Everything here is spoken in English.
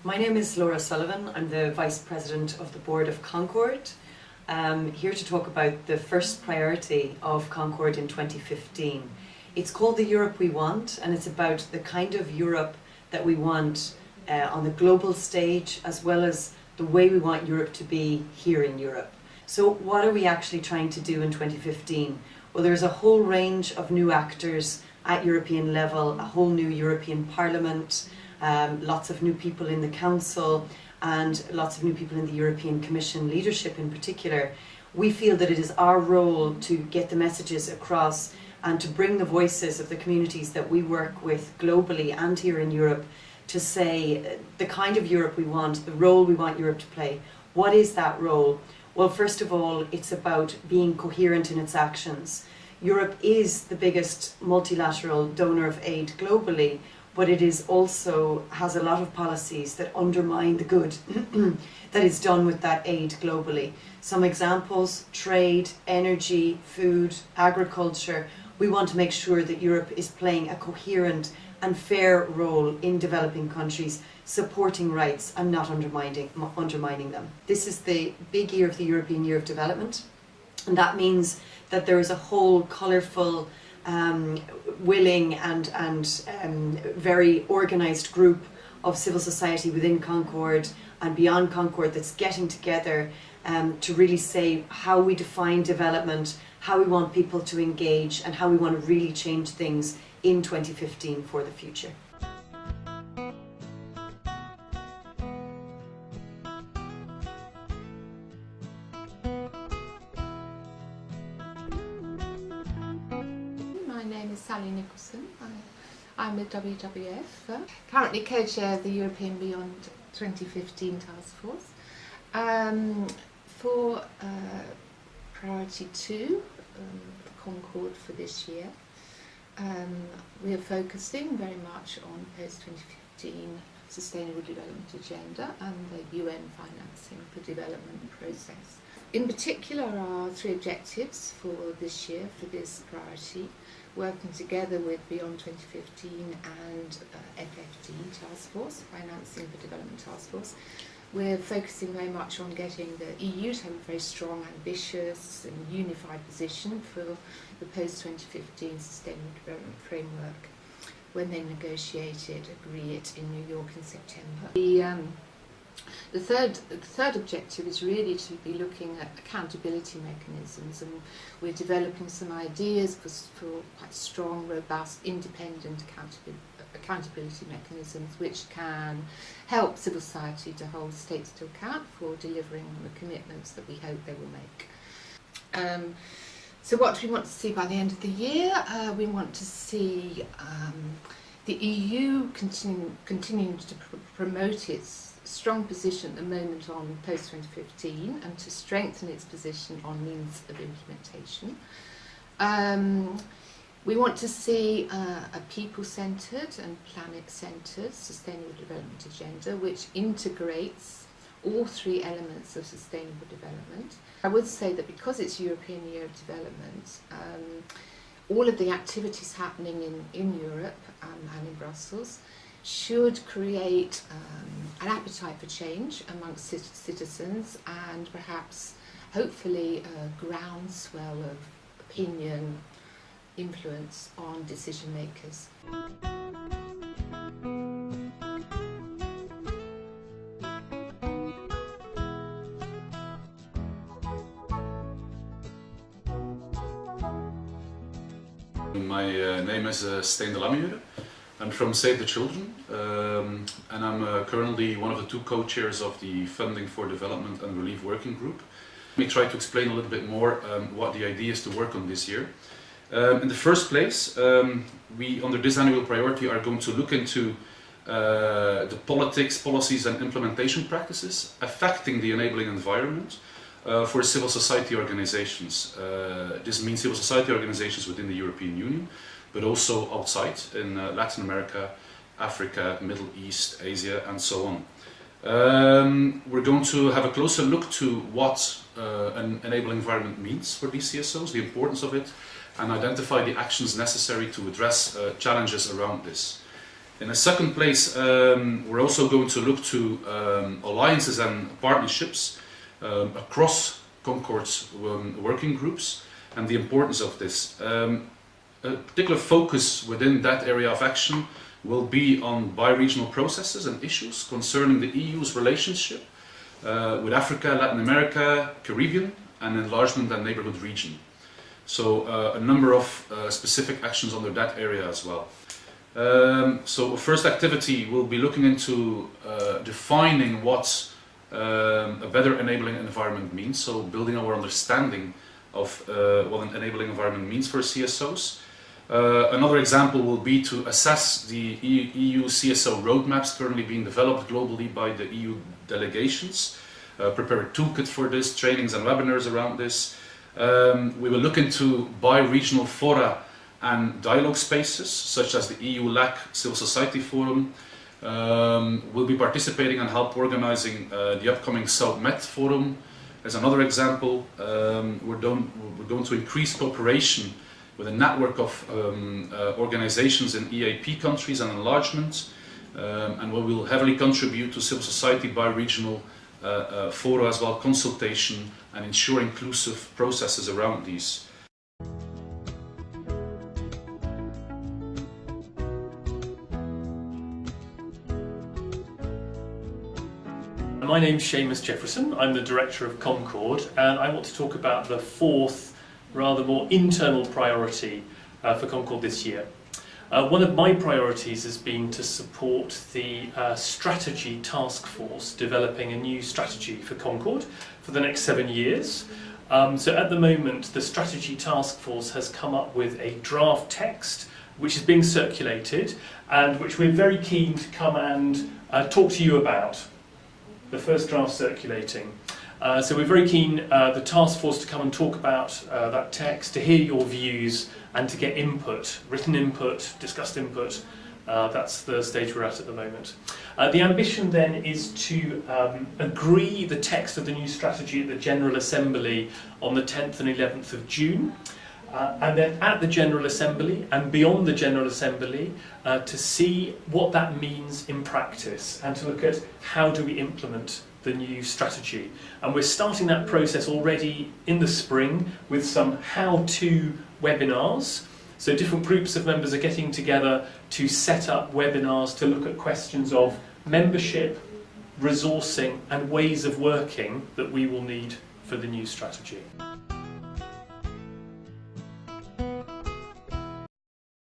My name is Laura Sullivan. I'm the Vice President of the Board of Concord. Here to talk about the first priority of Concord in 2015. It's called the Europe We Want, and it's about the kind of Europe that we want on the global stage, as well as the way we want Europe to be here in Europe. So what are we actually trying to do in 2015? Well, there's a whole range of new actors at European level, a whole new European Parliament, lots of new people in the Council, and lots of new people in the European Commission leadership in particular. We feel that it is our role to get the messages across and to bring the voices of the communities that we work with globally and here in Europe to say the kind of Europe we want, the role we want Europe to play. What is that role? Well, first of all, it's about being coherent in its actions. Europe is the biggest multilateral donor of aid globally, but it is also has a lot of policies that undermine the good that is done with that aid globally. Some examples: trade, energy, food, agriculture. We want to make sure that Europe is playing a coherent and fair role in developing countries, supporting rights and not undermining them. This is the big year of the European Year of Development, and that means that there is a whole colourful, willing and very organised group of civil society within Concord and beyond Concord that's getting together to really say how we define development, how we want people to engage, and how we want to really change things in 2015 for the future. My name is Sally Nicholson. I'm with WWF. Currently co-chair of the European Beyond 2015 Task Force. For Priority 2 for Concord for this year, we are focusing very much on post-2015 Sustainable Development Agenda and the UN financing for development process. In particular, our three objectives for this year, for this priority, working together with Beyond 2015 and FFD Task Force, Financing for Development Task Force. We're focusing very much on getting the EU to have a very strong, ambitious and unified position for the post-2015 Sustainable Development Framework when they agree it in New York in September. The third objective is really to be looking at accountability mechanisms, and we're developing some ideas for quite strong, robust, independent accountability mechanisms which can help civil society to hold states to account for delivering on the commitments that we hope they will make. So what do we want to see by the end of the year? We want to see the EU continuing to promote its strong position at the moment on post-2015 and to strengthen its position on means of implementation. We want to see a people-centred and planet-centred sustainable development agenda which integrates all three elements of sustainable development. I would say that because it's European Year of Development, all of the activities happening in Europe and in Brussels should create an appetite for change amongst citizens and perhaps, hopefully, a groundswell of opinion, influence on decision makers. My name is Steen de Lammuren. I'm from Save the Children, and I'm currently one of the two co-chairs of the Funding for Development and Relief Working Group. Let me try to explain a little bit more what the idea is to work on this year. In the first place, we, under this annual priority, are going to look into the politics, policies and implementation practices affecting the enabling environment for civil society organizations. This means civil society organizations within the European Union, but also outside in Latin America, Africa, Middle East, Asia and so on. We're going to have a closer look to what an enabling environment means for these CSOs, the importance of it, and identify the actions necessary to address challenges around this. In a second place, we're also going to look to alliances and partnerships across Concord's working groups and the importance of this. A particular focus within that area of action will be on bi-regional processes and issues concerning the EU's relationship with Africa, Latin America, Caribbean, and enlargement and neighbourhood region. So a number of specific actions under that area as well. So first activity will be looking into defining what a better enabling environment means, so building our understanding of what an enabling environment means for CSOs. Another example will be to assess the EU CSO roadmaps currently being developed globally by the EU delegations, prepare a toolkit for this, trainings and webinars around this. We will look into bi-regional fora and dialogue spaces, such as the EU LAC Civil Society Forum. We'll be participating and help organizing the upcoming SouthMet Forum as another example. We're going to increase cooperation with a network of organizations in EAP countries and enlargement, and we will heavily contribute to civil society bi-regional fora as well, consultation, and ensure inclusive processes around these. My name's Seamus Jefferson. I'm the director of Concord, and I want to talk about the fourth, rather more internal priority for Concord this year. One of my priorities has been to support the strategy task force developing a new strategy for Concord for the next 7 years. So at the moment, the strategy task force has come up with a draft text which is being circulated and which we're very keen to come and talk to you about. The first draft circulating. So we're very keen, the task force, to come and talk about that text, to hear your views and to get input, written input, discussed input. That's the stage we're at the moment. The ambition then is to agree the text of the new strategy at the General Assembly on the 10th and 11th of June. And then at the General Assembly and beyond the General Assembly to see what that means in practice and to look at how do we implement the new strategy. And we're starting that process already in the spring with some how-to webinars. So different groups of members are getting together to set up webinars to look at questions of membership, resourcing and ways of working that we will need for the new strategy.